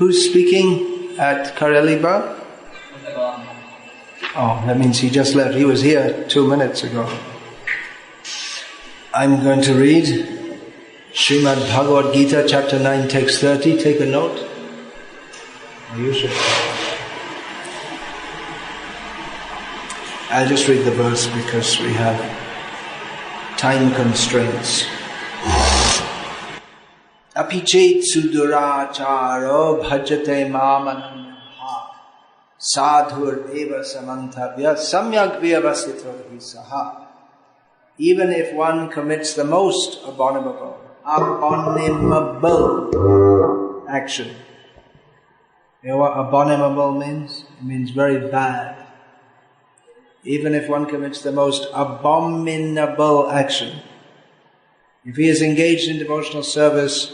Who's speaking at Kareliba? Oh, that means he just left. He was here 2 minutes ago. I'm going to read Srimad Bhagavad Gita, chapter 9, text 30. Take a note. You should. I'll just read the verse because we have time constraints. Apichet suduracharo bhajate mamananyaha sadhur eva samantavya samyak vyavasito saha. Even if one commits the most abominable action. You know what abominable means? It means very bad. Even if one commits the most abominable action, if he is engaged in devotional service,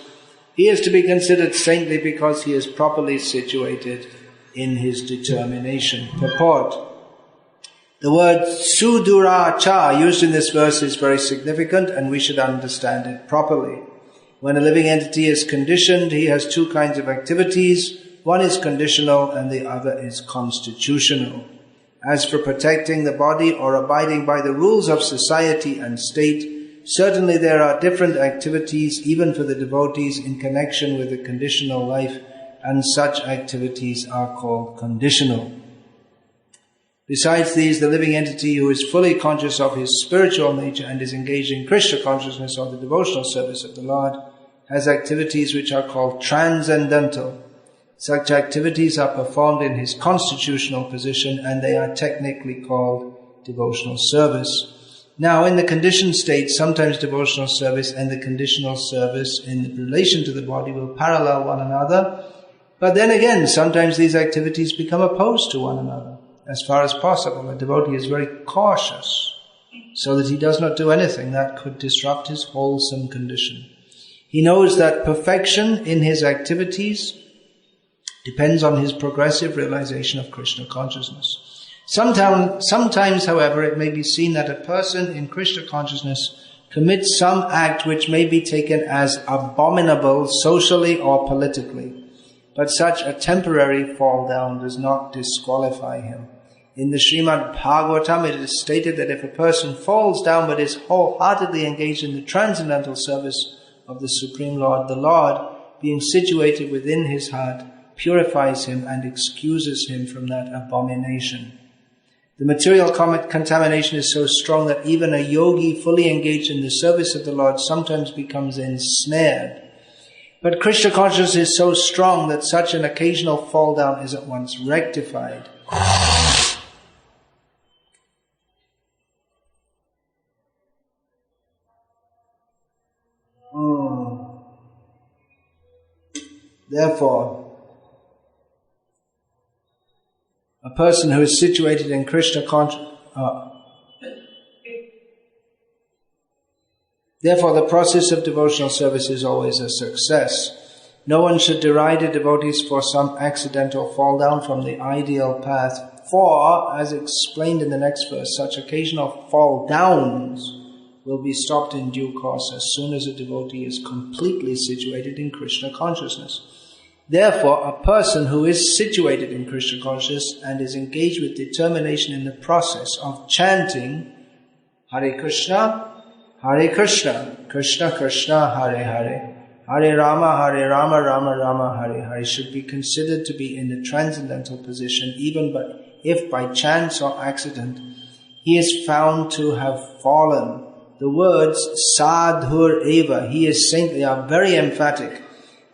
he is to be considered saintly because he is properly situated in his determination. Purport. The word suduracha used in this verse is very significant and we should understand it properly. When a living entity is conditioned, he has two kinds of activities. One is conditional and the other is constitutional. As for protecting the body or abiding by the rules of society and state, certainly there are different activities even for the devotees in connection with the conditional life, and such activities are called conditional. Besides these, the living entity who is fully conscious of his spiritual nature and is engaged in Krishna consciousness or the devotional service of the Lord has activities which are called transcendental. Such activities are performed in his constitutional position and they are technically called devotional service. Now, in the conditioned state, sometimes devotional service and the conditional service in relation to the body will parallel one another. But then again, sometimes these activities become opposed to one another. As far as possible, a devotee is very cautious so that he does not do anything that could disrupt his wholesome condition. He knows that perfection in his activities depends on his progressive realization of Krishna consciousness. Sometimes, however, it may be seen that a person in Krishna consciousness commits some act which may be taken as abominable socially or politically, but such a temporary fall down does not disqualify him. In the Srimad Bhagavatam, it is stated that if a person falls down but is wholeheartedly engaged in the transcendental service of the Supreme Lord, the Lord, being situated within his heart, purifies him and excuses him from that abomination. The material contamination is so strong that even a yogi fully engaged in the service of the Lord sometimes becomes ensnared. But Krishna consciousness is so strong that such an occasional fall down is at once rectified. Therefore, a person who is situated in Krishna consciousness, therefore the process of devotional service is always a success. No one should deride a devotee for some accidental fall down from the ideal path, for, as explained in the next verse, such occasional fall downs will be stopped in due course as soon as a devotee is completely situated in Krishna consciousness. Therefore, a person who is situated in Krishna consciousness and is engaged with determination in the process of chanting Hare Krishna, Krishna Krishna, Hare Hare, Hare Rama, Rama Rama, Hare Hare, should be considered to be in the transcendental position, even if by chance or accident he is found to have fallen. The words sadhur eva, he is saintly, are very emphatic.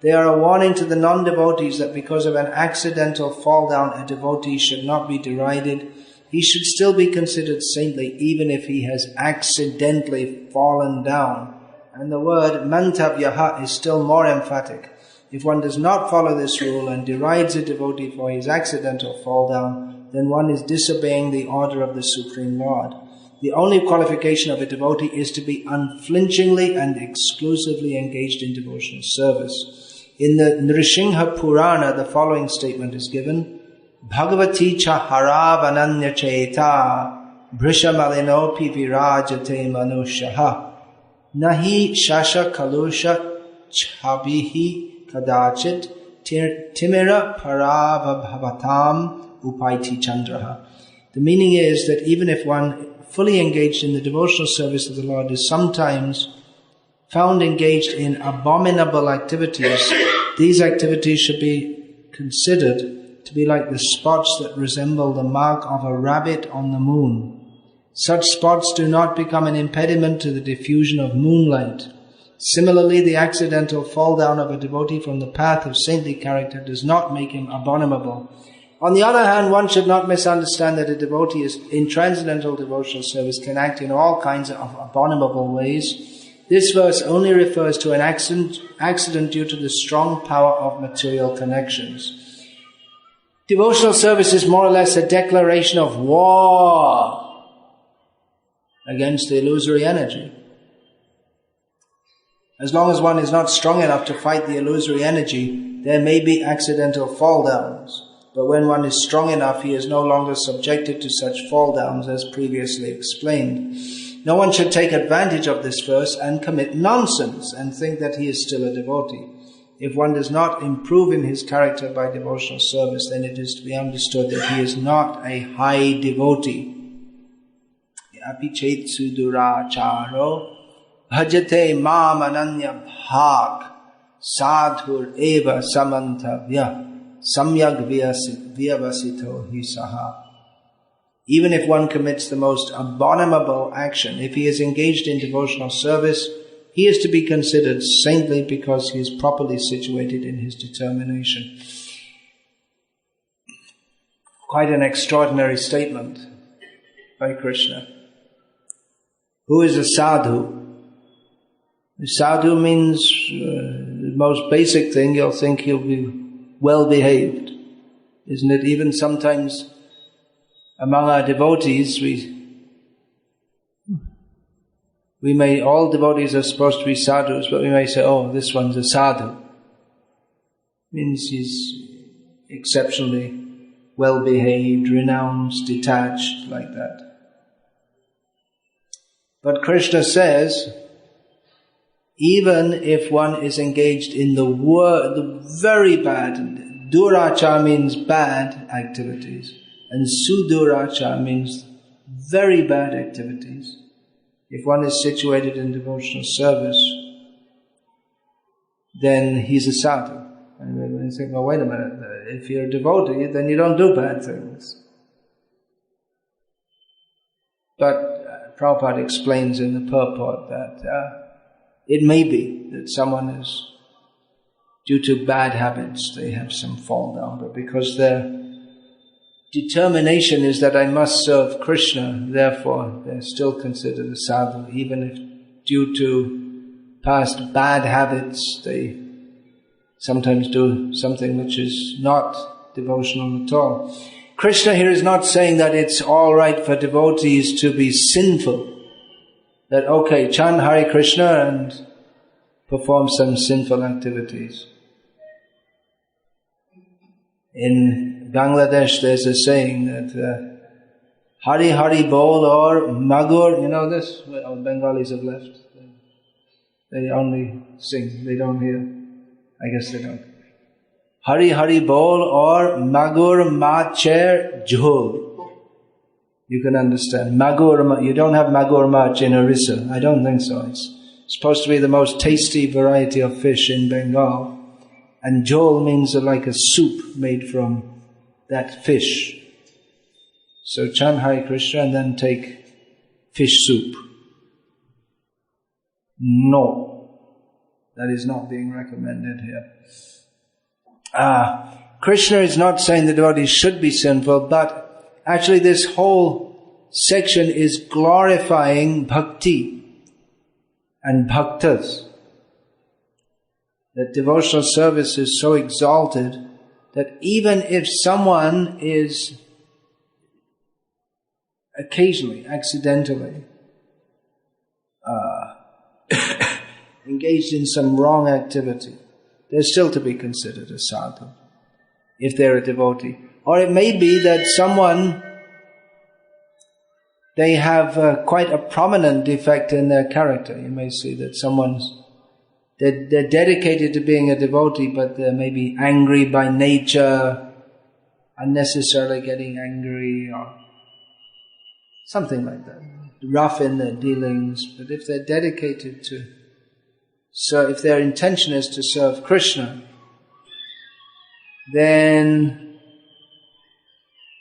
They are a warning to the non-devotees that because of an accidental fall down, a devotee should not be derided. He should still be considered saintly even if he has accidentally fallen down. And the word mantavyaha is still more emphatic. If one does not follow this rule and derides a devotee for his accidental fall down, then one is disobeying the order of the Supreme Lord. The only qualification of a devotee is to be unflinchingly and exclusively engaged in devotional service. In the Nrsimha Purana, the following statement is given: Bhagavati cha haravananya cheta brishamalinopi virajate manushaha nahi shasha kalusha chabihi kadachit timira paravabhavatam upaiti chandraha. The meaning is that even if one fully engaged in the devotional service of the Lord is sometimes found engaged in abominable activities, these activities should be considered to be like the spots that resemble the mark of a rabbit on the moon. Such spots do not become an impediment to the diffusion of moonlight. Similarly, the accidental fall down of a devotee from the path of saintly character does not make him abominable. On the other hand, one should not misunderstand that a devotee in transcendental devotional service can act in all kinds of abominable ways. This verse only refers to an accident due to the strong power of material connections. Devotional service is more or less a declaration of war against the illusory energy. As long as one is not strong enough to fight the illusory energy, there may be accidental fall downs. But when one is strong enough, he is no longer subjected to such fall downs as previously explained. No one should take advantage of this verse and commit nonsense and think that he is still a devotee. If one does not improve in his character by devotional service, then it is to be understood that he is not a high devotee. Apichet suduracharo bhajate mam ananya bhag sadhur eva samantavya samyag vyavasito hi saha. Even if one commits the most abominable action, if he is engaged in devotional service, he is to be considered saintly because he is properly situated in his determination. Quite an extraordinary statement by Krishna. Who is a sadhu? Sadhu means the most basic thing, you'll think he'll be well behaved. Isn't it? Even sometimes among our devotees, we may, all devotees are supposed to be sadhus, but we may say, oh, this one's a sadhu. Means he's exceptionally well behaved, renounced, detached, like that. But Krishna says, even if one is engaged in the very bad, duracha means bad activities, and suduracha means very bad activities. If one is situated in devotional service, then he's a sadhu. And when you think, well, wait a minute, if you're a devotee, then you don't do bad things. But Prabhupada explains in the purport that it may be that someone is, due to bad habits, they have some fall down, but because their determination is that I must serve Krishna, therefore they're still considered a sadhu, even if due to past bad habits they sometimes do something which is not devotional at all. Krishna here is not saying that it's all right for devotees to be sinful. That, okay, chant Hare Krishna and perform some sinful activities. In Bangladesh there's a saying that Hari Hari Bol or Magur, you know this? Well, Bengalis have left. They only sing, they don't hear. I guess they don't. Hari Hari Bol or Magur Macher Jhol. You can understand. Magur, you don't have Magur Mach in Orissa. I don't think so. It's supposed to be the most tasty variety of fish in Bengal. And jhol means like a soup made from that fish. So chant Hare Krishna and then take fish soup. No, that is not being recommended here. Krishna is not saying the devotees should be sinful, but actually this whole section is glorifying bhakti and bhaktas. That devotional service is so exalted that even if someone is occasionally, accidentally engaged in some wrong activity, they're still to be considered a sadhu, if they're a devotee. Or it may be that someone, they have quite a prominent defect in their character. You may see that someone's they're dedicated to being a devotee, but they're maybe angry by nature, unnecessarily getting angry or something like that. Rough in their dealings. But if they're dedicated to, so if their intention is to serve Krishna, then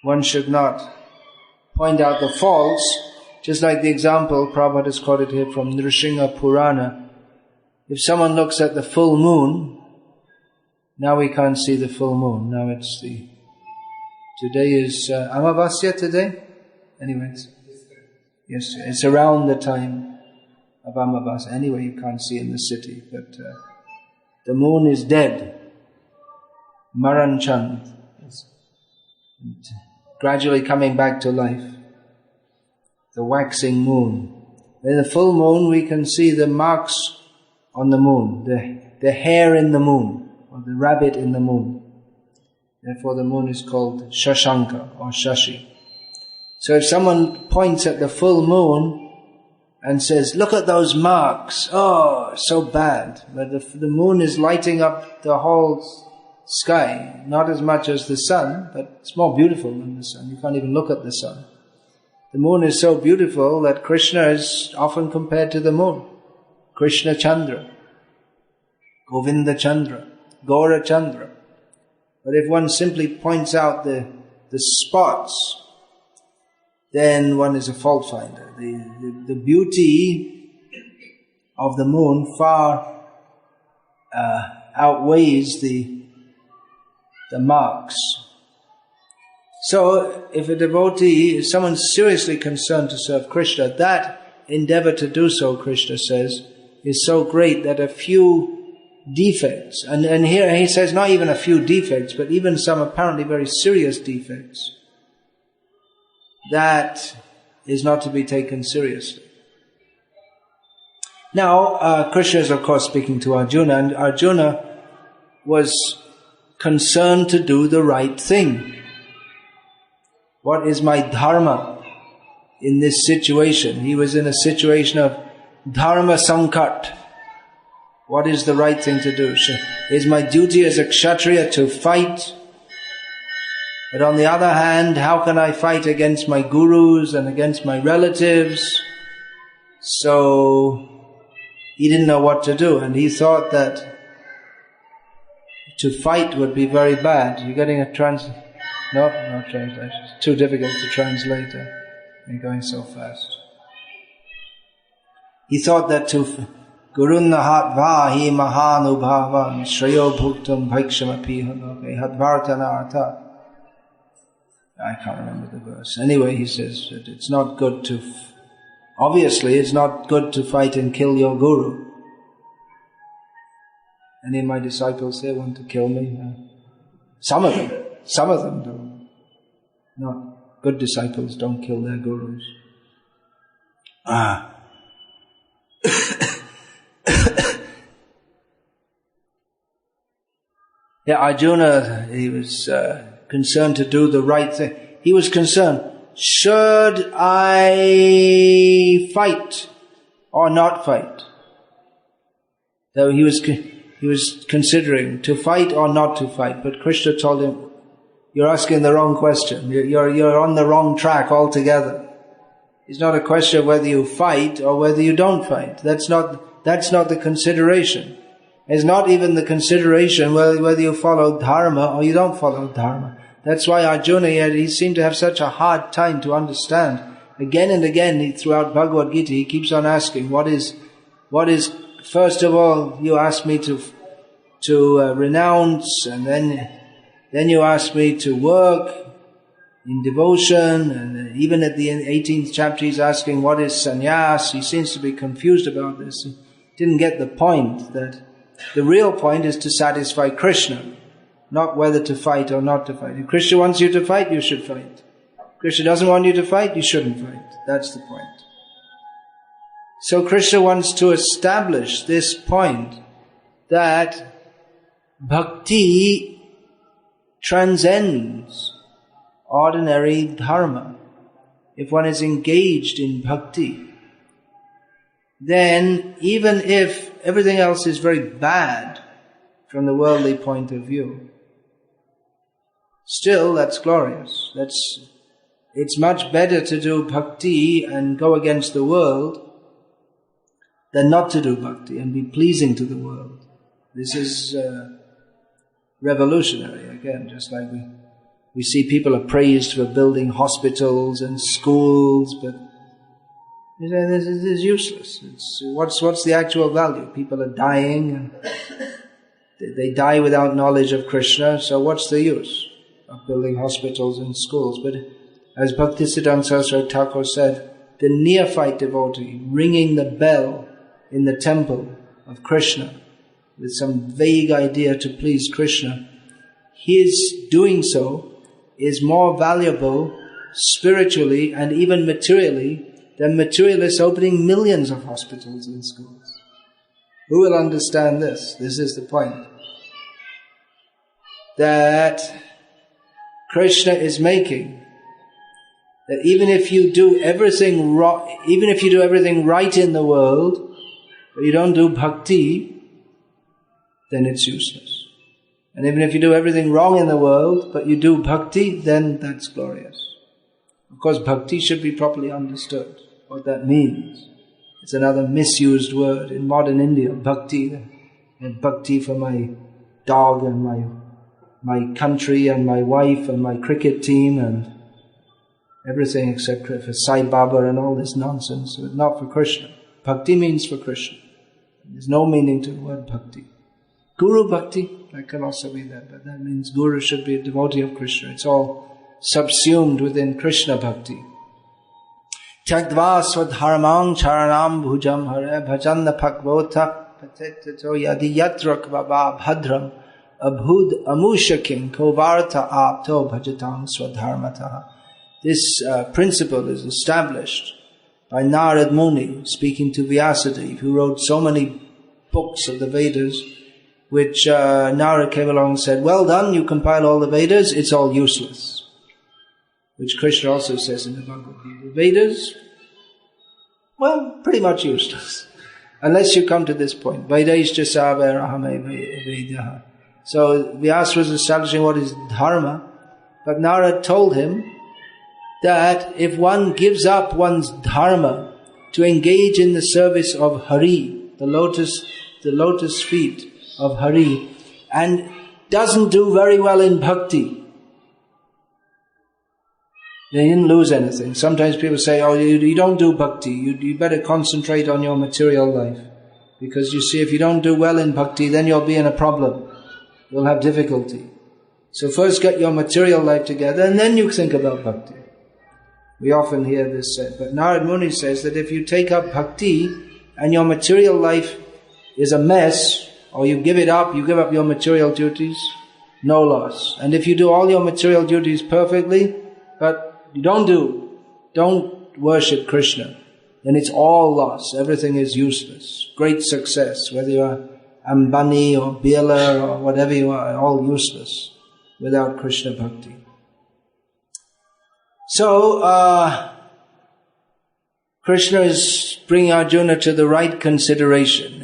one should not point out the faults, just like the example Prabhupada has quoted here from Nrsimha Purana. If someone looks at the full moon, now we can't see the full moon. Now today is Amavasya today? Anyways, yes, it's around the time of Amavasya. Anyway, you can't see in the city, but the moon is dead. Maran Chand. Gradually coming back to life. The waxing moon. In the full moon we can see the marks on the moon, the hare in the moon, or the rabbit in the moon. Therefore the moon is called Shashanka or Shashi. So if someone points at the full moon and says, look at those marks, oh, so bad. But the moon is lighting up the whole sky, not as much as the sun, but it's more beautiful than the sun. You can't even look at the sun. The moon is so beautiful that Krishna is often compared to the moon. Krishna Chandra, Govinda Chandra, Gaura Chandra. But if one simply points out the spots, then one is a fault finder. The beauty of the moon far outweighs the marks. So, if a devotee, if someone's seriously concerned to serve Krishna, that endeavor to do so, Krishna says, is so great that a few defects, and here he says not even a few defects, but even some apparently very serious defects, that is not to be taken seriously. Now, Krishna is of course speaking to Arjuna, and Arjuna was concerned to do the right thing. What is my dharma in this situation? He was in a situation of dharma sankat. What is the right thing to do? Is my duty as a kshatriya to fight? But on the other hand, how can I fight against my gurus and against my relatives? So he didn't know what to do, and he thought that to fight would be very bad. You're getting a no translation. It's too difficult to translate. You're going so fast. He thought that to Gurunna hatvahi mahanubhavam shreyo bhuktam bhikshamapi hadvartana artha. I can't remember the verse. Anyway, he says that it's not good to, obviously it's not good to fight and kill your guru. Any of my disciples there want to kill me? Some of them do. Not good disciples don't kill their gurus. Yeah, Arjuna, he was concerned to do the right thing. He was concerned, should I fight or not fight? So he was considering to fight or not to fight. But Krishna told him, you're asking the wrong question. You're on the wrong track altogether. It's not a question of whether you fight or whether you don't fight. That's not the consideration. It's not even the consideration whether you follow dharma or you don't follow dharma. That's why Arjuna, he seemed to have such a hard time to understand. Again and again, throughout Bhagavad Gita, he keeps on asking, what is, first of all, you ask me to renounce, and then you ask me to work in devotion, and even at the 18th chapter he's asking, what is sannyas? He seems to be confused about this. He didn't get the point that the real point is to satisfy Krishna, not whether to fight or not to fight. If Krishna wants you to fight, you should fight. If Krishna doesn't want you to fight, you shouldn't fight. That's the point. So Krishna wants to establish this point that bhakti transcends ordinary dharma. If one is engaged in bhakti, then even if everything else is very bad from the worldly point of view, still that's glorious. It's much better to do bhakti and go against the world than not to do bhakti and be pleasing to the world. This is revolutionary again, just like we see people are praised for building hospitals and schools, but you say this is useless. What's the actual value? People are dying and they die without knowledge of Krishna, so what's the use of building hospitals and schools? But as Bhaktisiddhanta Saraswati Thakur said, the neophyte devotee ringing the bell in the temple of Krishna with some vague idea to please Krishna, his doing so is more valuable spiritually and even materially than materialists opening millions of hospitals and schools. Who will understand this? This is the point. That Krishna is making. That even if you do everything right in the world, but you don't do bhakti, then it's useless. And even if you do everything wrong in the world, but you do bhakti, then that's glorious. Of course, bhakti should be properly understood, what that means. It's another misused word in modern India, bhakti. And bhakti for my dog and my country and my wife and my cricket team and everything except for Sai Baba and all this nonsense, but not for Krishna. Bhakti means for Krishna. There's no meaning to the word bhakti. Guru bhakti, that can also be that, but that means Guru should be a devotee of Krishna. It's all subsumed within Krishna bhakti. Tyagdva swadharmang charanam bhujam hare bhajanna phagvota patetato yadi yatrak baba bhadram abhud amushakim kovarta apto bhajatam swadharmataha. This principle is established by Narad Muni, speaking to Vyasadeva, who wrote so many books of the Vedas, which Narad came along and said, well done, you compile all the Vedas, it's all useless. Which Krishna also says in the Bhagavad Gita. Vedas, well, pretty much useless. Unless you come to this point. Vedaischa savarahame vedaha. So Vyasa was establishing what is dharma, but Narad told him that if one gives up one's dharma to engage in the service of Hari, the lotus feet of Hari, and doesn't do very well in bhakti, they didn't lose anything. Sometimes people say, oh, you don't do bhakti, you better concentrate on your material life. Because you see, if you don't do well in bhakti, then you'll be in a problem. You'll have difficulty. So first get your material life together, and then you think about bhakti. We often hear this said. But Narad Muni says that if you take up bhakti and your material life is a mess, or you give up your material duties, no loss. And if you do all your material duties perfectly, but you don't worship Krishna, then it's all loss. Everything is useless. Great success, whether you are Ambani or Birla or whatever you are, all useless without Krishna bhakti. So, Krishna is bringing Arjuna to the right consideration.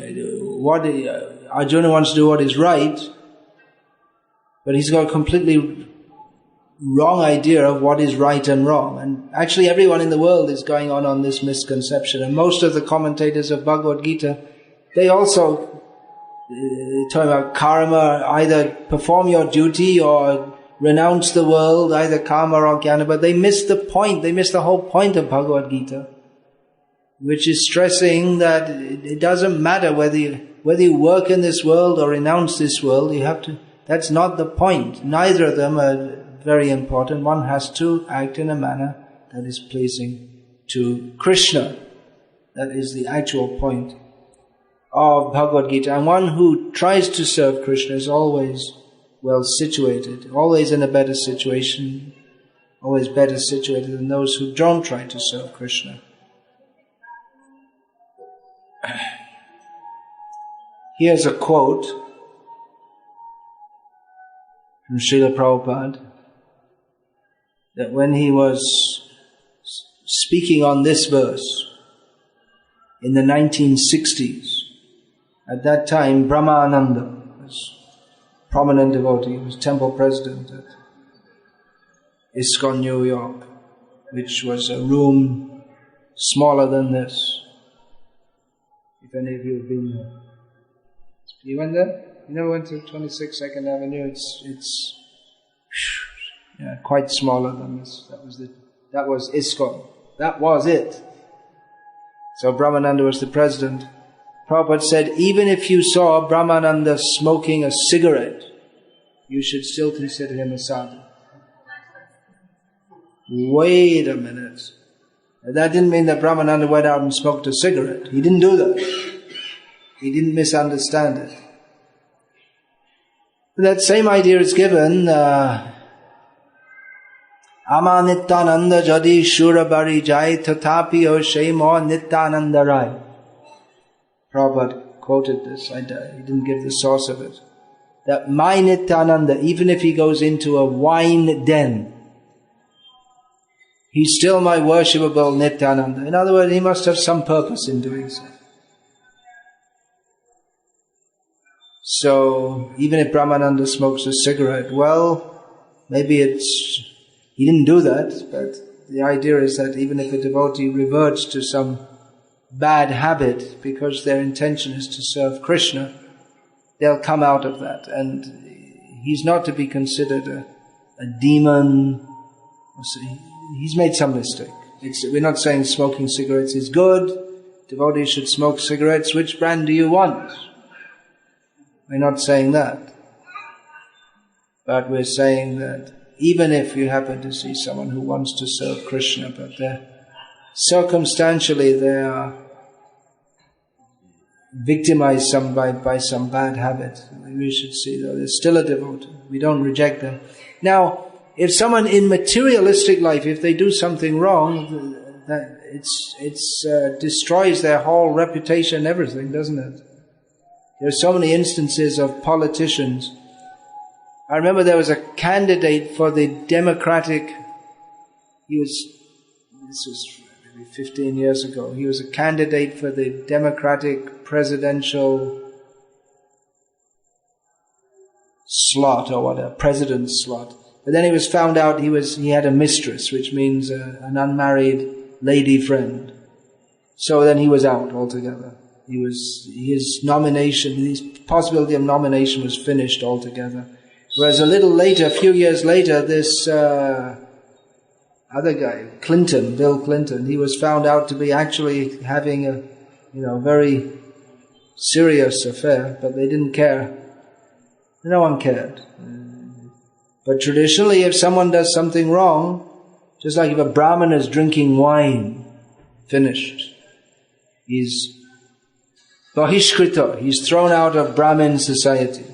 Arjuna wants to do what is right, but he's got a completely wrong idea of what is right and wrong. And actually everyone in the world is going on this misconception. And most of the commentators of Bhagavad Gita, they also talk about karma, either perform your duty or renounce the world, either karma or jnana, but they miss the point, they miss the whole point of Bhagavad Gita, which is stressing that it doesn't matter whether you work in this world or renounce this world, that's not the point. Neither of them are very important. One has to act in a manner that is pleasing to Krishna. That is the actual point of Bhagavad Gita. And one who tries to serve Krishna is always well situated, always in a better situation, always better situated than those who don't try to serve Krishna. Here's a quote from Srila Prabhupada, that when he was speaking on this verse, in the 1960s. At that time, Brahmananda was a prominent devotee. He was temple president at ISKCON, New York, which was a room smaller than this. If any of you have been there. You went there? You never went to 26 2nd Avenue? It's quite smaller than this. That was ISKCON. That was it. So Brahmananda was the president. Prabhupada said, even if you saw Brahmananda smoking a cigarette, you should still consider him a sadhu. Wait a minute. That didn't mean that Brahmananda went out and smoked a cigarette. He didn't do that. He didn't misunderstand it. That same idea is given, Ama Nityananda Jadi Shurabari Jai Tatapi O Shemo Nityananda Rai. Prabhupada quoted this. He didn't give the source of it. That my Nityananda, even if he goes into a wine den, he's still my worshipable Nityananda. In other words, he must have some purpose in doing so. So, even if Brahmananda smokes a cigarette, well, maybe he didn't do that, but the idea is that even if a devotee reverts to some bad habit because their intention is to serve Krishna, they'll come out of that. And he's not to be considered a demon. He's made some mistake. We're not saying smoking cigarettes is good. Devotees should smoke cigarettes. Which brand do you want? We're not saying that. But we're saying that even if you happen to see someone who wants to serve Krishna, but circumstantially they are victimized by some bad habit, we should see that they're still a devotee. We don't reject them. Now, if someone in materialistic life, if they do something wrong, that it destroys their whole reputation and everything, doesn't it? There are so many instances of politicians. I remember there was a candidate for the Democratic, this was maybe 15 years ago, he was a candidate for the Democratic presidential slot or whatever, president's slot. But then he was found out he had a mistress, which means an unmarried lady friend. So then he was out altogether. His possibility of nomination was finished altogether. Whereas a few years later, this other guy, Bill Clinton, he was found out to be actually having a very serious affair, but they didn't care. No one cared. But traditionally, if someone does something wrong, just like if a Brahmin is drinking wine, finished. He's Bahishkrita, he's thrown out of Brahmin society.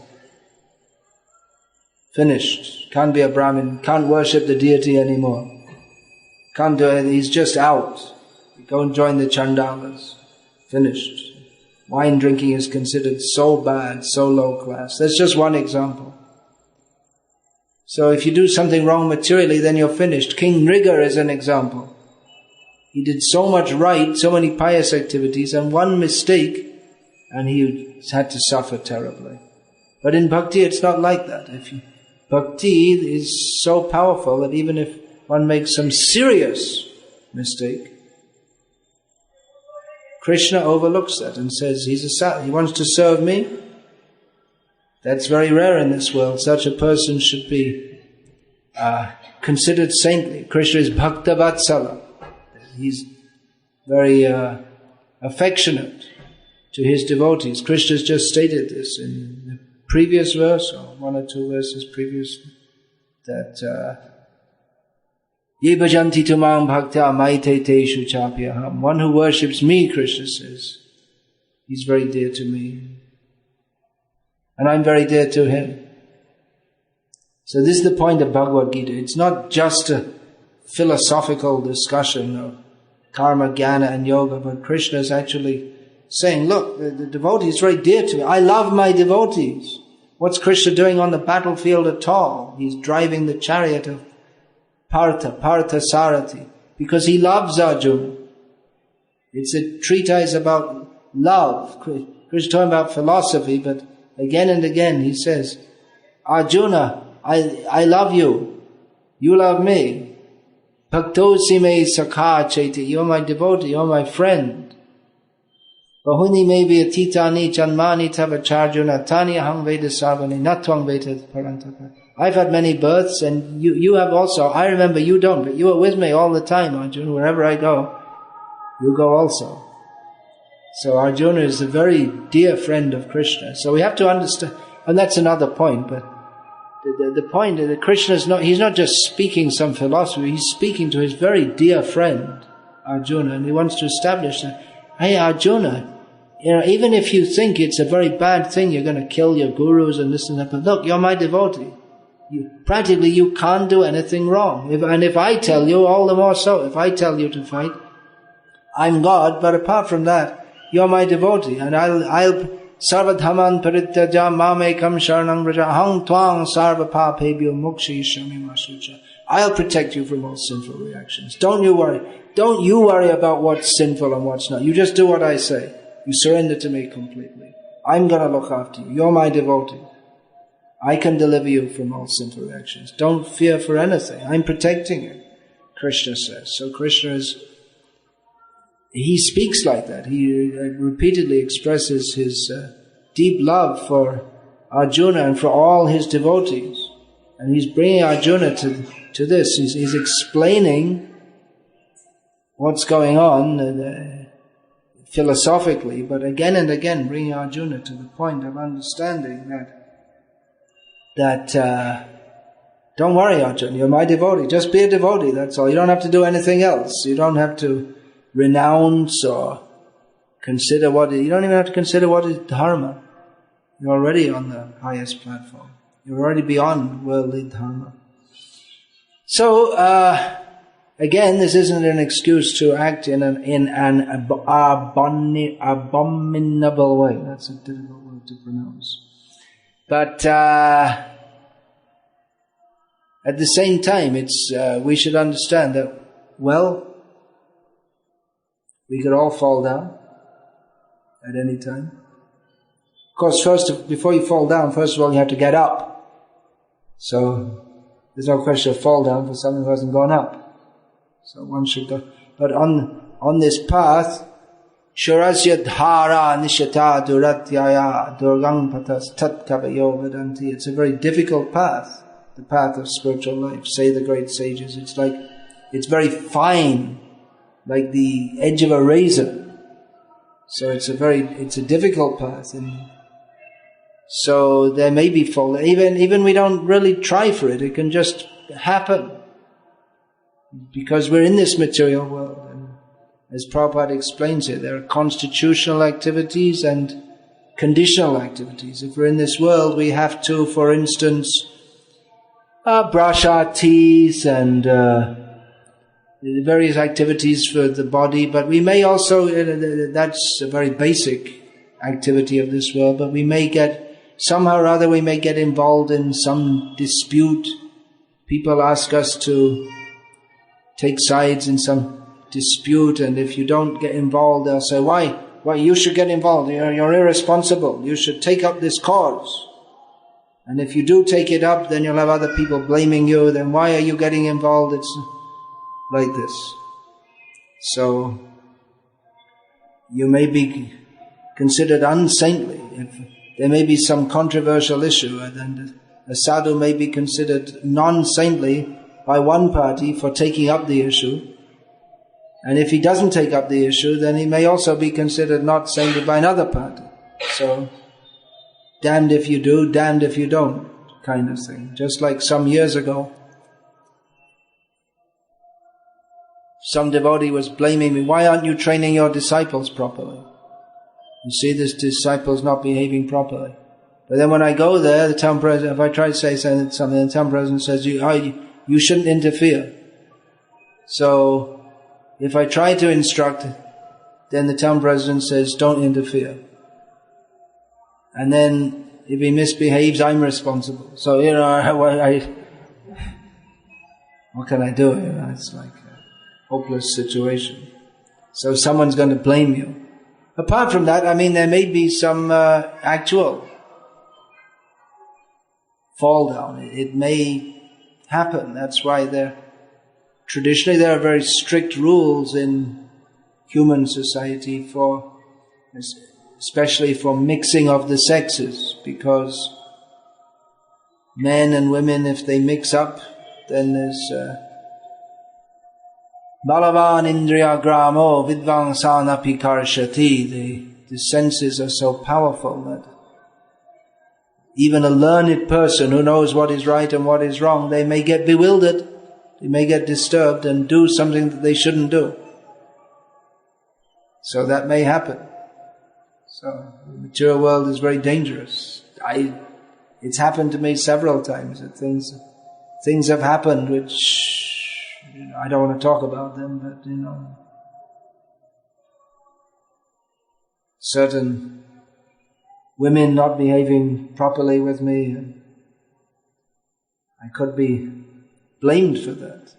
Finished. Can't be a Brahmin, can't worship the deity anymore. Can't do it, he's just out. Go and join the Chandalas. Finished. Wine drinking is considered so bad, so low class. That's just one example. So if you do something wrong materially, then you're finished. King Nriga is an example. He did so much right, so many pious activities, and one mistake, and he had to suffer terribly. But in bhakti, it's not like that. Bhakti is so powerful that even if one makes some serious mistake, Krishna overlooks that and says, he wants to serve me. That's very rare in this world. Such a person should be considered saintly. Krishna is Bhakta Vatsala. He's very affectionate to his devotees. Krishna's just stated this in the previous verse, or one or two verses previously, that Ye bhajanti tumam bhakta maite teshu chapyaham. One who worships me, Krishna says, he's very dear to me. And I'm very dear to him. So this is the point of Bhagavad Gita. It's not just a philosophical discussion of karma, jnana and yoga, but Krishna is actually saying, look, the devotee is very dear to me. I love my devotees. What's Krishna doing on the battlefield at all? He's driving the chariot of Partha Sarati, because he loves Arjuna. It's a treatise about love. Krishna talking about philosophy, but again and again he says, Arjuna, I love you. You love me. Bhaktosi me sakha chaiti. You're my devotee. You're my friend. Bahuni me vyatitani janmani tavacharjuna tani aham veda sarvani natvang veda parantaka. I've had many births and you have also. I remember you don't, but you are with me all the time, Arjuna. Wherever I go, you go also. So Arjuna is a very dear friend of Krishna. So we have to understand, and that's another point, but the point is that Krishna is he's not just speaking some philosophy, he's speaking to his very dear friend, Arjuna, and he wants to establish that, hey Arjuna, even if you think it's a very bad thing, you're going to kill your gurus and this and that, but look, you're my devotee. Practically you can't do anything wrong. If I tell you, all the more so, if I tell you to fight, I'm God, but apart from that, you're my devotee, and I'll sarvadhaman parityaja mamekam sharanam vraja aham tvang sarva papebhyo mokshayishyami masucha. I'll protect you from all sinful reactions. Don't you worry. Don't you worry about what's sinful and what's not. You just do what I say. You surrender to me completely. I'm going to look after you. You're my devotee. I can deliver you from all sinful reactions. Don't fear for anything. I'm protecting you, Krishna says. So Krishna he speaks like that. He repeatedly expresses his deep love for Arjuna and for all his devotees. And he's bringing Arjuna to this. He's explaining what's going on philosophically, but again and again bringing Arjuna to the point of understanding that don't worry, Arjuna, you're my devotee. Just be a devotee, that's all. You don't have to do anything else. You don't have to renounce or consider you don't even have to consider what is dharma. You're already on the highest platform. You're already beyond worldly dharma. So, again, this isn't an excuse to act in an abominable way. That's a difficult word to pronounce. But at the same time, we should understand that, well, we could all fall down at any time. Of course, before you fall down, first of all, you have to get up. So, there's no question of fall down for someone who hasn't gone up. So one should go. But on this path, Shurasya dhara nishata duratyaya durgang patas tat kavayo vedanti. It's a very difficult path, the path of spiritual life, say the great sages. It's very fine, like the edge of a razor. So it's a difficult path, and so there may be fall. Even we don't really try for it. It can just happen because we're in this material world. And as Prabhupada explains it, there are constitutional activities and conditional activities. If we're in this world, we have to, for instance, brush our teeth and various activities for the body, but we may also, that's a very basic activity of this world, but we may somehow or other we may get involved in some dispute. People ask us to take sides in some dispute, and if you don't get involved, they'll say, why you should get involved, you're irresponsible, you should take up this cause. And if you do take it up, then you'll have other people blaming you, then why are you getting involved? It's like this. So, you may be considered unsaintly. If there may be some controversial issue, and then a sadhu may be considered non-saintly by one party for taking up the issue. And if he doesn't take up the issue, then he may also be considered not saintly by another party. So, damned if you do, damned if you don't, kind of thing. Just like some years ago, some devotee was blaming me, why aren't you training your disciples properly? You see this disciple's not behaving properly. But then when I go there, the town president, if I try to say something, the town president says, you shouldn't interfere. So, if I try to instruct, then the town president says, don't interfere. And then, if he misbehaves, I'm responsible. So, what can I do? It's like a hopeless situation. So someone's going to blame you. Apart from that, I mean, there may be some actual fall down. It may happen. That's why traditionally there are very strict rules in human society especially for mixing of the sexes, because men and women, if they mix up, then there's Balavan Indriya Gramo Vidvangsanapi Karshati. The senses are so powerful that even a learned person who knows what is right and what is wrong, they may get bewildered, they may get disturbed and do something that they shouldn't do. So that may happen. So the material world is very dangerous. It's happened to me several times that things have happened which I don't want to talk about them, but certain women not behaving properly with me, and I could be blamed for that.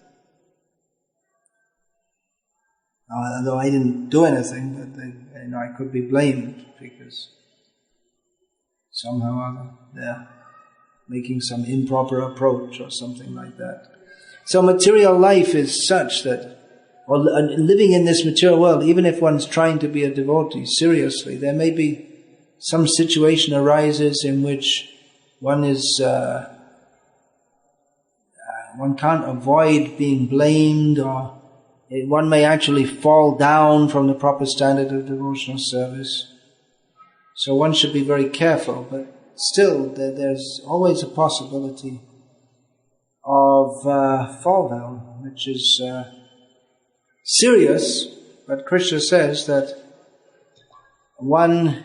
Although I didn't do anything, but I could be blamed because somehow or other they're making some improper approach or something like that. So material life is such that, or living in this material world, even if one's trying to be a devotee seriously, there may be some situation arises in which one can't avoid being blamed, or one may actually fall down from the proper standard of devotional service. So one should be very careful, but still there's always a possibility of fall down, which is serious, but Krishna says that one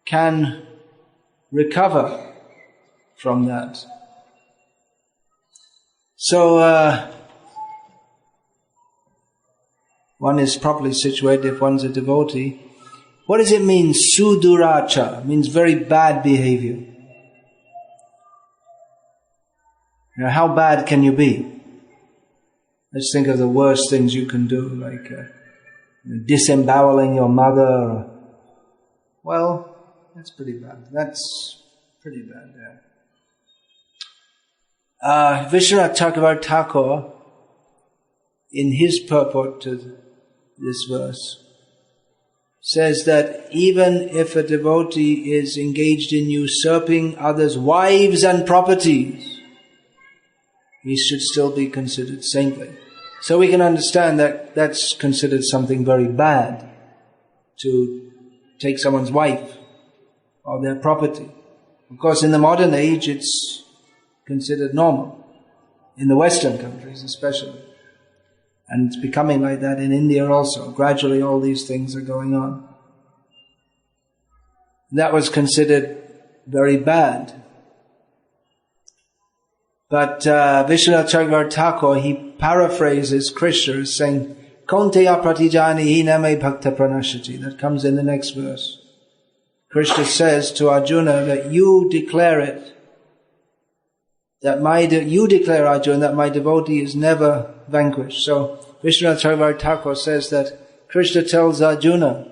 can recover from that. So one is properly situated if one's a devotee. What does it mean, suduracha? It means very bad behavior. How bad can you be? Let's think of the worst things you can do, like disemboweling your mother. Well, that's pretty bad. That's pretty bad, yeah. Vishwanath Chakravarti Thakur, in his purport to this verse, says that even if a devotee is engaged in usurping others' wives and properties, he should still be considered saintly. So we can understand that that's considered something very bad, to take someone's wife or their property. Of course, in the modern age, it's considered normal, in the Western countries especially. And it's becoming like that in India also. Gradually all these things are going on. That was considered very bad. But Vishwanath Chakravarti Thakur, he paraphrases Krishna as saying, Konteya pratijani hiname bhakta pranashati. That comes in the next verse. Krishna says to Arjuna that you declare it, you declare, Arjuna, that my devotee is never vanquished. So Vishwanath Chakravarti Thakur says that Krishna tells Arjuna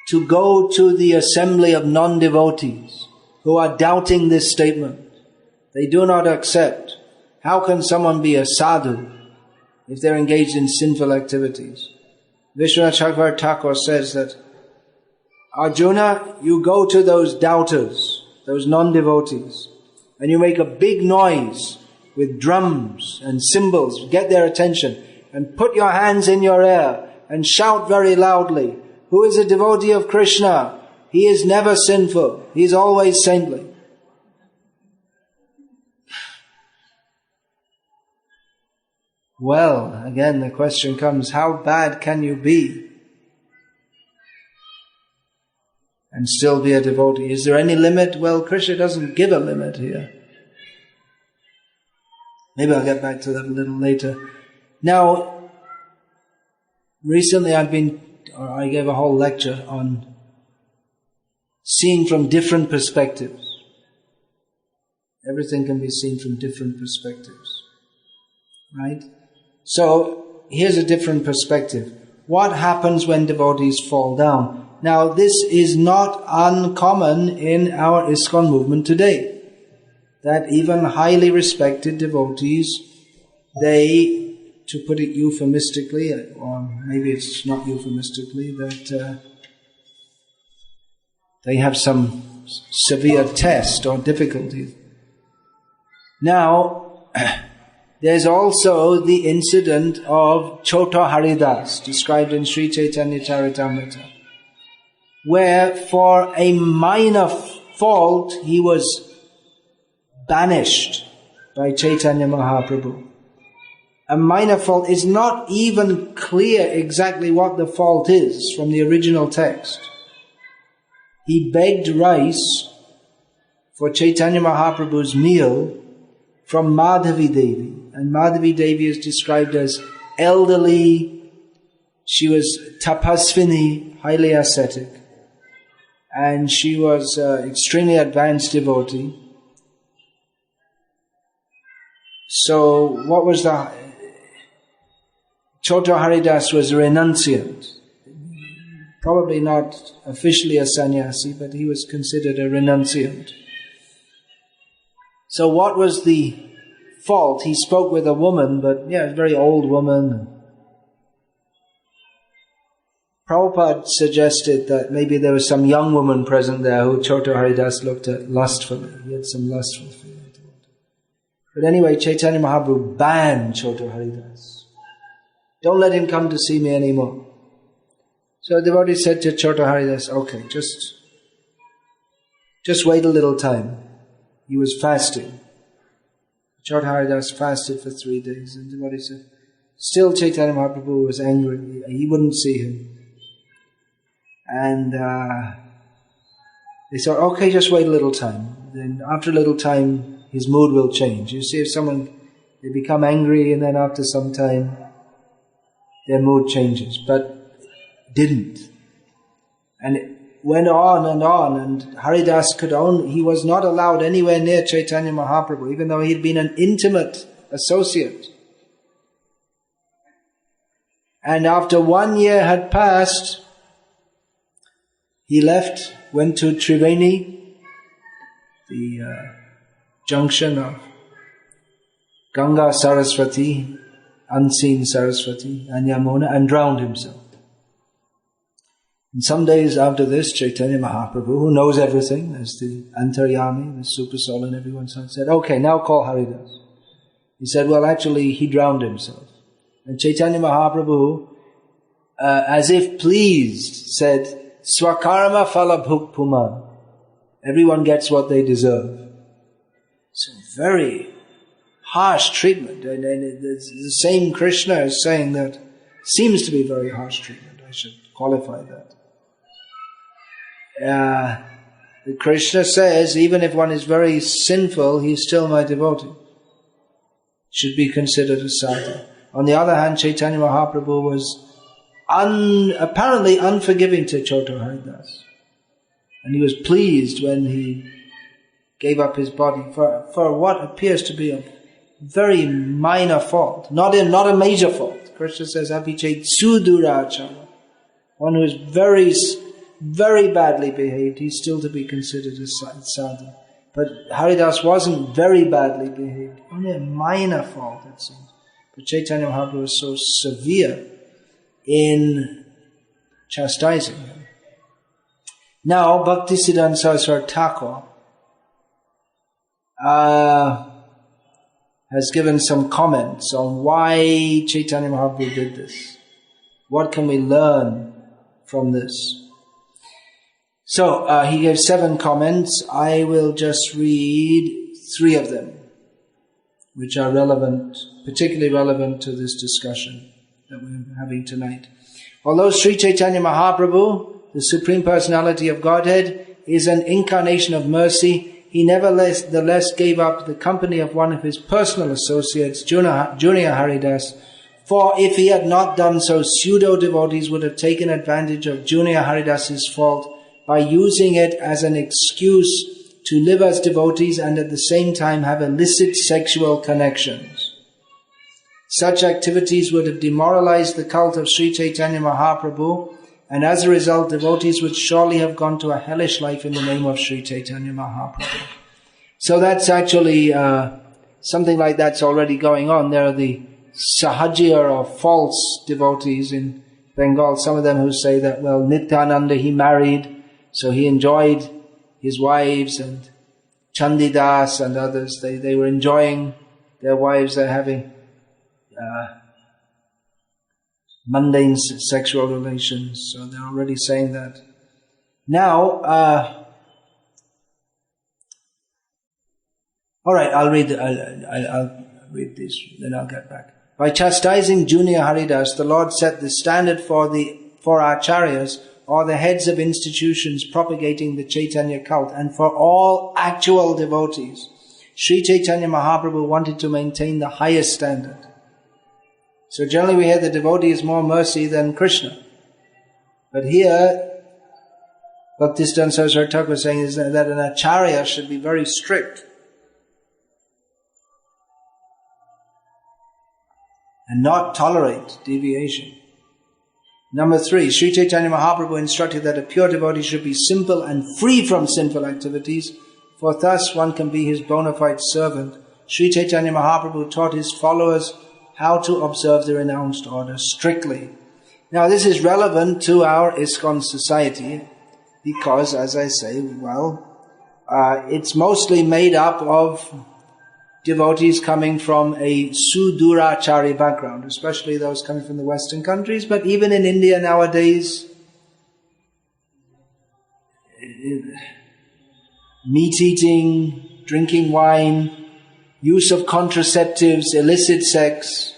to go to the assembly of non-devotees who are doubting this statement. They do not accept. How can someone be a sadhu if they're engaged in sinful activities? Vishwanath Chakravarti Thakur says that, Arjuna, you go to those doubters, those non-devotees, and you make a big noise with drums and cymbals, get their attention, and put your hands in your air and shout very loudly, who is a devotee of Krishna? He is never sinful. He is always saintly. Well, again the question comes, how bad can you be and still be a devotee? Is there any limit? Well, Krishna doesn't give a limit here. Maybe I'll get back to that a little later. Now, recently I gave a whole lecture on seeing from different perspectives. Everything can be seen from different perspectives. Right? So, here's a different perspective. What happens when devotees fall down? Now, this is not uncommon in our ISKCON movement today, that even highly respected devotees, they, to put it euphemistically, or maybe it's not euphemistically, that they have some severe test or difficulty. Now, there's also the incident of Chota Haridas, described in Sri Chaitanya Charitamrita, where for a minor fault he was banished by Chaitanya Mahaprabhu. A minor fault is not even clear exactly what the fault is from the original text. He begged rice for Chaitanya Mahaprabhu's meal from Madhavi Devi. And Madhavi Devi is described as elderly. She was tapasvini, highly ascetic. And she was extremely advanced devotee. So what was the... Chota Haridas was a renunciant. Probably not officially a sannyasi, but he was considered a renunciant. So what was the fault? He spoke with a woman, but a very old woman. Prabhupada suggested that maybe there was some young woman present there who Chota Haridas looked at lustfully. He had some lustful feeling. But anyway, Chaitanya Mahaprabhu banned Chota Haridas. Don't let him come to see me anymore. So the devotee said to Chota Haridas, okay, just wait a little time. He was fasting. Chota Haridas fasted for 3 days, and the devotee said, still Chaitanya Mahaprabhu was angry. He wouldn't see him. And they said, okay, just wait a little time. Then after a little time, his mood will change. You see, if they become angry, and then after some time, their mood changes. But it didn't. And it went on, and Haridas he was not allowed anywhere near Chaitanya Mahaprabhu, even though he had been an intimate associate. And after 1 year had passed, he left, went to Triveni, the junction of Ganga Saraswati, unseen Saraswati, and Yamuna, and drowned himself. And some days after this, Chaitanya Mahaprabhu, who knows everything, as the Antaryami, the Super Soul and everyone, said, okay, now call Haridas. He said, well, actually, he drowned himself. And Chaitanya Mahaprabhu, as if pleased, said, Swakarma phala bhukpuman. Everyone gets what they deserve. So very harsh treatment. And the same Krishna is saying that, seems to be very harsh treatment. I should qualify that. The Krishna says, even if one is very sinful, he is still my devotee. Should be considered a sadhu. On the other hand, Chaitanya Mahaprabhu was apparently unforgiving to Chota Haridas. And he was pleased when he gave up his body for what appears to be a very minor fault. Not a major fault. Krishna says, Abhichet sudurachara. One who is very, very badly behaved, he's still to be considered a sadhu. But Haridas wasn't very badly behaved. Only a minor fault, it seems. But Chaitanya Mahaprabhu was so severe in chastising him. Now, Bhaktisiddhanta Saraswati Thakur has given some comments on why Chaitanya Mahaprabhu did this. What can we learn from this? So, he gave 7 comments. I will just read 3 of them, which are relevant, particularly relevant to this discussion that we're having tonight. Although Sri Chaitanya Mahaprabhu, the Supreme Personality of Godhead, is an incarnation of mercy, he nevertheless gave up the company of one of his personal associates, Junior Haridas, for if he had not done so, pseudo-devotees would have taken advantage of Junior Haridas's fault by using it as an excuse to live as devotees and at the same time have illicit sexual connections. Such activities would have demoralized the cult of Sri Chaitanya Mahaprabhu, and as a result, devotees would surely have gone to a hellish life in the name of Sri Chaitanya Mahaprabhu. So that's actually something like that's already going on. There are the Sahajya or false devotees in Bengal, some of them who say that, well, Nityananda, he married, so he enjoyed his wives, and Chandidas and others, they were enjoying their wives, they're having mundane sexual relations, so they're already saying that. Now, all right, I'll read this, then I'll get back. By chastising junior Haridas, the Lord set the standard for acharyas, or the heads of institutions propagating the Chaitanya cult, and for all actual devotees. Sri Chaitanya Mahaprabhu wanted to maintain the highest standard. So generally we hear the devotee is more mercy than Krishna. But here, Bhaktisiddhanta Saraswati Thakur was saying is that an acharya should be very strict and not tolerate deviation. Number 3, Sri Chaitanya Mahaprabhu instructed that a pure devotee should be simple and free from sinful activities, for thus one can be his bona fide servant. Sri Chaitanya Mahaprabhu taught his followers how to observe the renounced order strictly. Now this is relevant to our ISKCON society because, as I say, it's mostly made up of devotees coming from a Sudurachari background, especially those coming from the Western countries, but even in India nowadays, meat eating, drinking wine, use of contraceptives, illicit sex,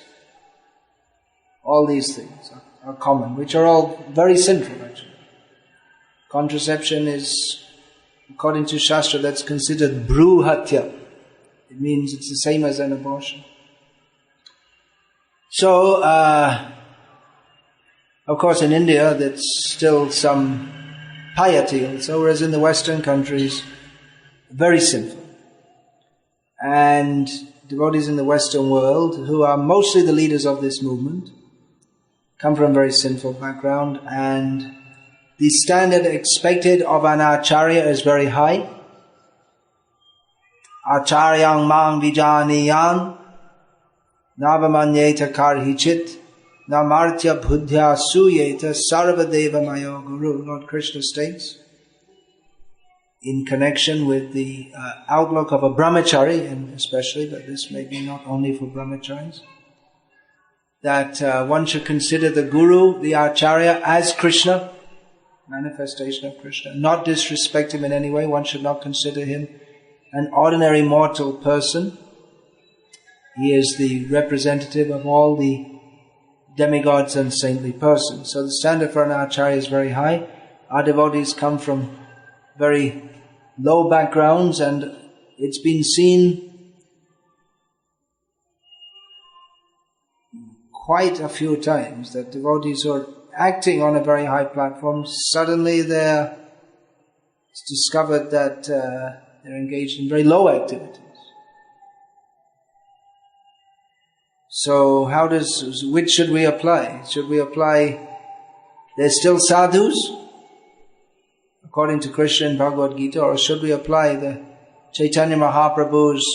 all these things are common, which are all very sinful actually. Contraception is, according to Shastra, that's considered bruhatya. It means it's the same as an abortion. So, of course in India there's still some piety also, whereas in the Western countries, very sinful. And devotees in the Western world, who are mostly the leaders of this movement, come from a very sinful background, and the standard expected of an acharya is very high. Acharyang mang vijaniyan navamanyeta karhichit namartya buddhya suyeta sarvadeva mayo guru. Lord Krishna states, in connection with the outlook of a brahmachari, and especially, but this may be not only for brahmacharis, that one should consider the guru, the acharya, as Krishna, manifestation of Krishna, not disrespect him in any way. One should not consider him an ordinary mortal person. He is the representative of all the demigods and saintly persons. So the standard for an acharya is very high. Our devotees come from very low backgrounds, and it's been seen quite a few times that devotees who are acting on a very high platform, suddenly it's discovered that they're engaged in very low activities. So which should we apply? Should we apply, they're still sadhus, according to Krishna and Bhagavad Gita, or should we apply the Chaitanya Mahaprabhu's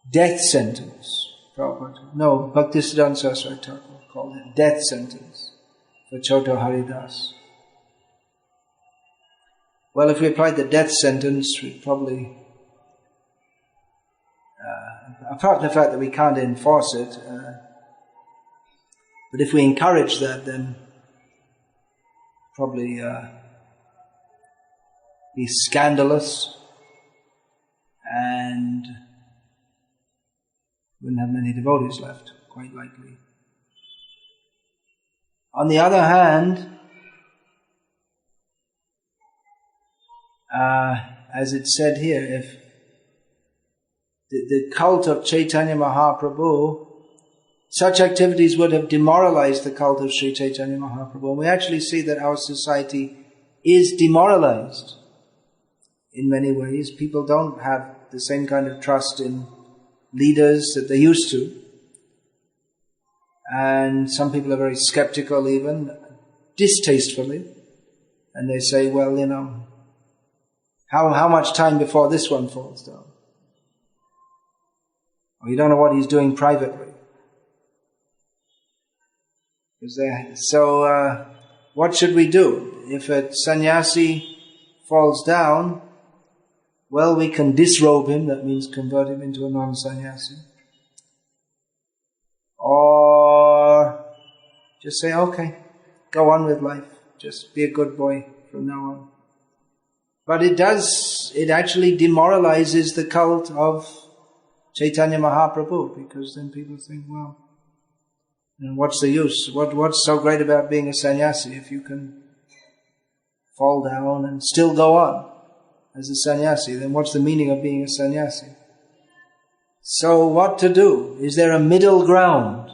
death sentence? No, Bhaktisiddhanta Saraswati Thakur called it death sentence for Choto Haridas. Well, if we applied the death sentence, we'd probably, apart from the fact that we can't enforce it, but if we encourage that, then probably be scandalous and wouldn't have many devotees left, quite likely. On the other hand, as it's said here, if the cult of Chaitanya Mahaprabhu, such activities would have demoralized the cult of Sri Chaitanya Mahaprabhu. And we actually see that our society is demoralized in many ways. People don't have the same kind of trust in leaders that they used to. And some people are very skeptical even, distastefully. And they say, well, how much time before this one falls down? Or you don't know what he's doing privately. So what should we do? If a sannyasi falls down, well, we can disrobe him, that means convert him into a non-sannyasi. Or just say, okay, go on with life. Just be a good boy from now on. But it actually demoralizes the cult of Chaitanya Mahaprabhu, because then people think, well, what's the use? What's so great about being a sannyasi if you can fall down and still go on as a sannyasi? Then what's the meaning of being a sannyasi? So what to do? Is there a middle ground?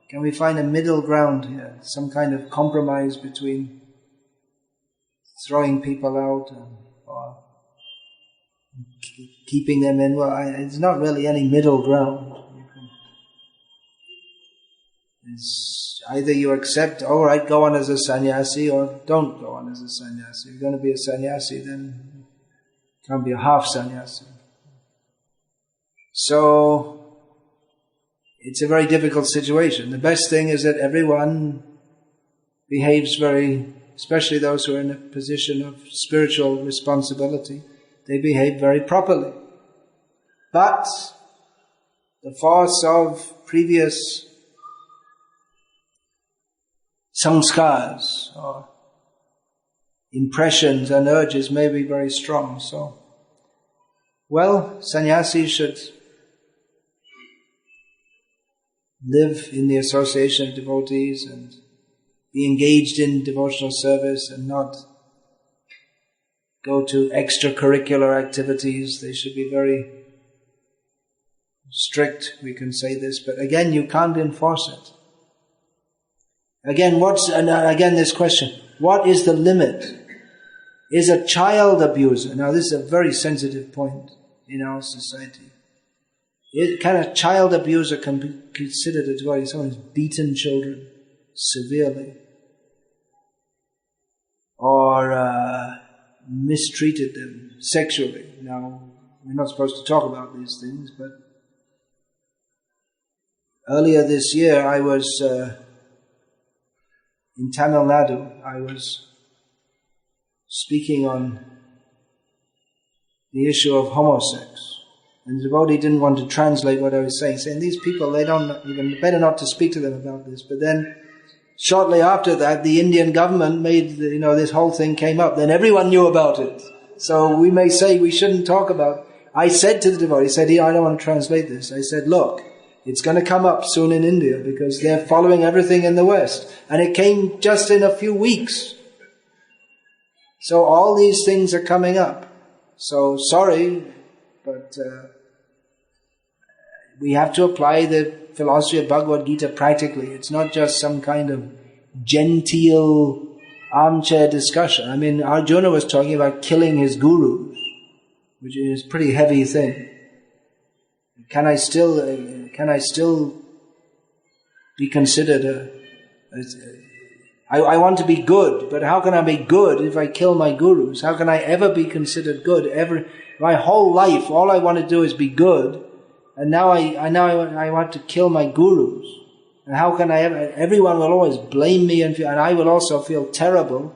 Can we find a middle ground here? Some kind of compromise between throwing people out or keeping them in? Well, it's not really any middle ground. It's either you accept, all right, go on as a sannyasi, or don't go on as a sannyasi. If you're going to be a sannyasi, then you can't be a half sannyasi. So it's a very difficult situation. The best thing is that everyone behaves especially those who are in a position of spiritual responsibility, they behave very properly. But the force of previous samskars or impressions and urges may be very strong. So, well, sannyasis should live in the association of devotees and be engaged in devotional service and not go to extracurricular activities. They should be very strict, we can say this, but again, you can't enforce it. Again, this question, what is the limit? Is a child abuser, now this is a very sensitive point in our society. Can a child abuser be considered a devotee, someone who's beaten children severely or mistreated them sexually? Now, we're not supposed to talk about these things, but earlier this year I was in Tamil Nadu. I was speaking on the issue of homosex. And the devotee didn't want to translate what I was saying these people, they don't even, better not to speak to them about this. But then, shortly after that, the Indian government made, this whole thing came up. Then everyone knew about it. So we may say we shouldn't talk about. I said to the devotee, I don't want to translate this. I said, look, it's going to come up soon in India because they're following everything in the West. And it came just in a few weeks. So all these things are coming up. So sorry, but we have to apply the philosophy of Bhagavad Gita practically. It's not just some kind of genteel armchair discussion. I mean, Arjuna was talking about killing his gurus, which is a pretty heavy thing. Can I still be considered I want to be good, but how can I be good if I kill my gurus? How can I ever be considered good? My whole life, all I want to do is be good, and now I want to kill my gurus. And how can I ever? Everyone will always blame me, and I will also feel terrible.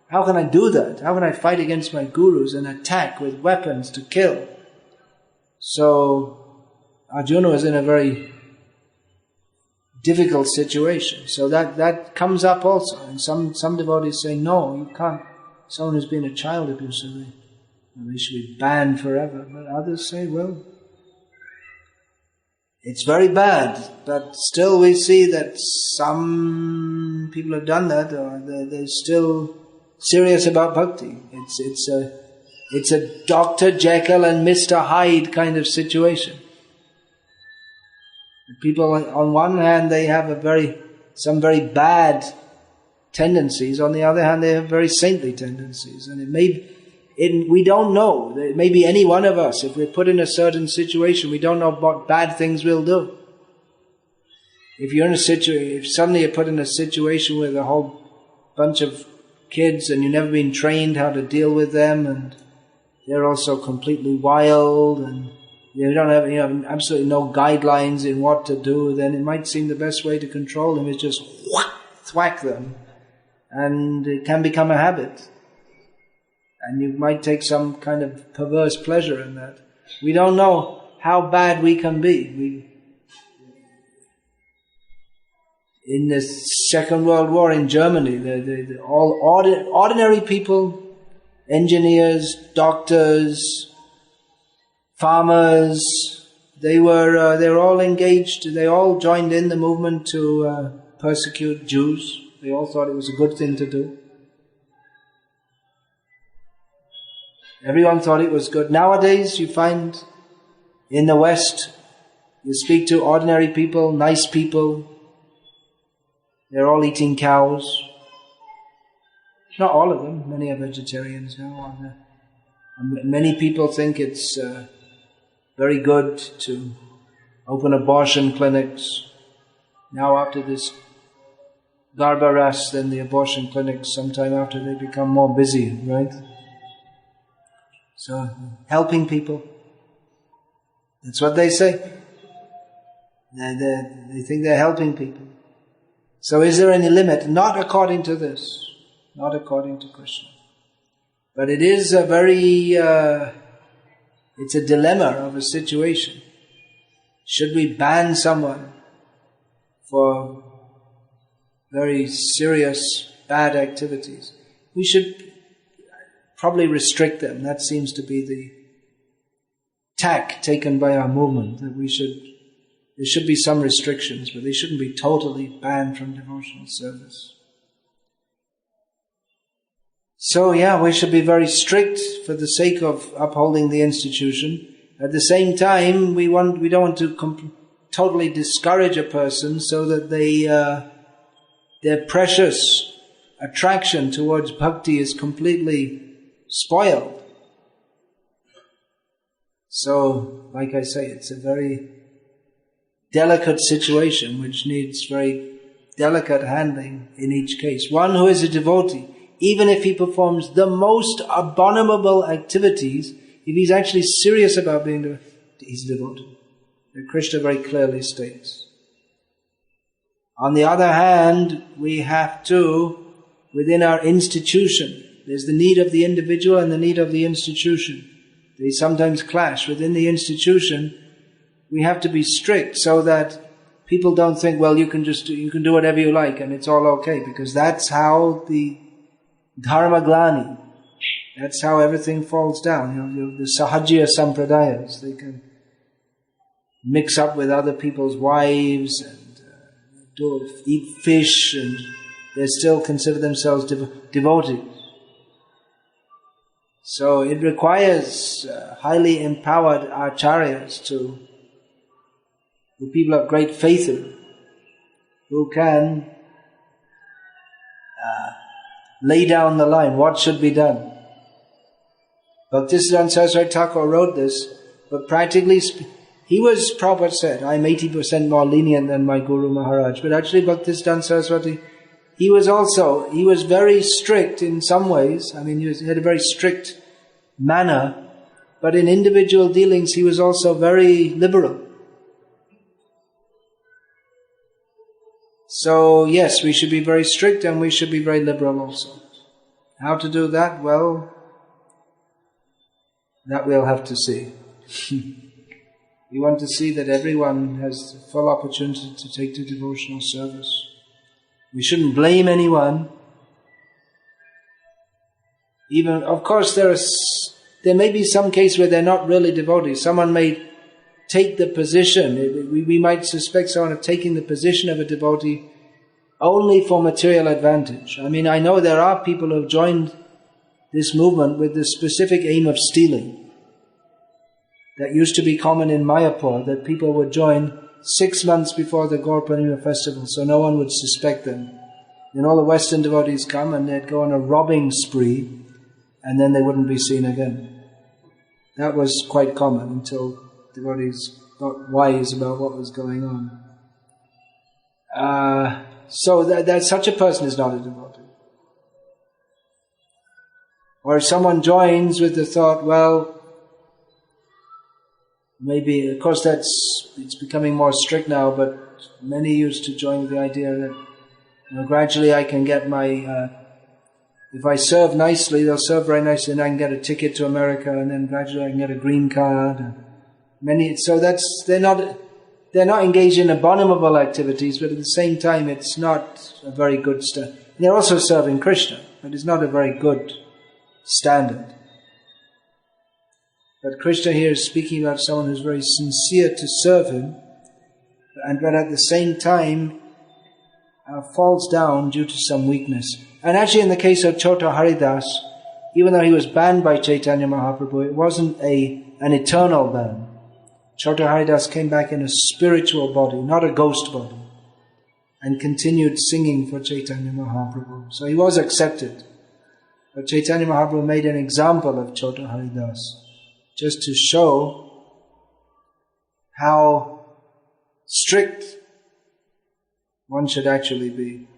How can I do that? How can I fight against my gurus and attack with weapons to kill? So Arjuna was in a very difficult situation. So that comes up also. And some devotees say, no, you can't. Someone who's been a child abuser, they should be banned forever. But others say, well, it's very bad. But still we see that some people have done that, or they're still serious about bhakti. It's a Dr. Jekyll and Mr. Hyde kind of situation. People, on one hand, they have some very bad tendencies. On the other hand, they have very saintly tendencies. And we don't know. Maybe any one of us, if we're put in a certain situation, we don't know what bad things we'll do. If you're in a situation, if suddenly you're put in a situation with a whole bunch of kids and you've never been trained how to deal with them, and they're also completely wild, and you have absolutely no guidelines in what to do, then it might seem the best way to control them is just thwack them, and it can become a habit. And you might take some kind of perverse pleasure in that. We don't know how bad we can be. In the Second World War in Germany, all ordinary people, engineers, doctors, farmers, they were all engaged. They all joined in the movement to persecute Jews. They all thought it was a good thing to do. Everyone thought it was good. Nowadays, you find in the West, you speak to ordinary people, nice people, they're all eating cows. Not all of them. Many are vegetarians now. Many people think it's very good to open abortion clinics. Now after this Garbaras, then the abortion clinics, sometime after they become more busy, right? So, helping people. That's what they say. They think they're helping people. So is there any limit? Not according to this. Not according to Krishna. But it is a very, it's a dilemma of a situation. Should we ban someone for very serious, bad activities? We should probably restrict them. That seems to be the tack taken by our movement, that there should be some restrictions, but they shouldn't be totally banned from devotional service. So we should be very strict for the sake of upholding the institution. At the same time, we don't want to totally discourage a person so that their precious attraction towards bhakti is completely spoiled. So, like I say, it's a very delicate situation which needs very delicate handling in each case. One who is a devotee, even if he performs the most abominable activities, if he's actually serious about being devotee, he's devoted. Krishna very clearly states. On the other hand, we have to, within our institution, there's the need of the individual and the need of the institution. They sometimes clash. Within the institution, we have to be strict so that people don't think, well, you can do whatever you like and it's all okay, because that's how the dharma glani, that's how everything falls down. The sahajya sampradayas, they can mix up with other people's wives and eat fish, and they still consider themselves devotees. So it requires highly empowered acharyas who people have great faith in, who can lay down the line, what should be done. Bhaktisiddhanta Saraswati Thakur wrote this, but practically he was, Prabhupada said, I'm 80% more lenient than my Guru Maharaj. But actually Bhaktisiddhanta Saraswati, he was very strict in some ways. I mean, he had a very strict manner, but in individual dealings he was also very liberal. So yes, we should be very strict and we should be very liberal also. How to do that? Well, that we'll have to see. We want to see that everyone has full opportunity to take to devotional service. We shouldn't blame anyone. Even, of course, there may be some case where they're not really devotees. Someone may take the position, we might suspect someone of taking the position of a devotee only for material advantage. I mean, I know there are people who have joined this movement with the specific aim of stealing. That used to be common in Mayapur, that people would join 6 months before the Gaur Purnima festival, so no one would suspect them. Then all the Western devotees come and they'd go on a robbing spree, and then they wouldn't be seen again. That was quite common until devotees got wise about what was going on. So that such a person is not a devotee. Or if someone joins with the thought, well, maybe, of course it's becoming more strict now, but many used to join with the idea that gradually I can get my, if I serve nicely, they'll serve very nicely, and I can get a ticket to America, and then gradually I can get a green card. So they're not engaged in abominable activities, but at the same time it's not a very good standard. They're also serving Krishna, but it's not a very good standard. But Krishna here is speaking about someone who's very sincere to serve him, but at the same time falls down due to some weakness. And actually in the case of Chota Haridas, even though he was banned by Chaitanya Mahaprabhu, it wasn't an eternal ban. Chota Haridas came back in a spiritual body, not a ghost body, and continued singing for Chaitanya Mahaprabhu. So he was accepted. But Chaitanya Mahaprabhu made an example of Chota Haridas, just to show how strict one should actually be.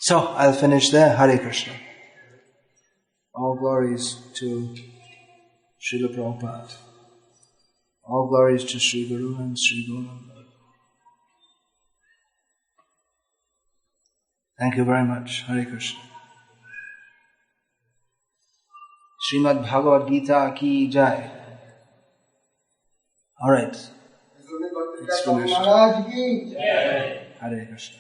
So, I'll finish there. Hare Krishna. All glories to Srila Prabhupada. All glories to Sri Guru and Sri Gauranga. Thank you very much. Hare Krishna. Srimad Bhagavad Gita ki jai. All right. It's finished. Hare Krishna.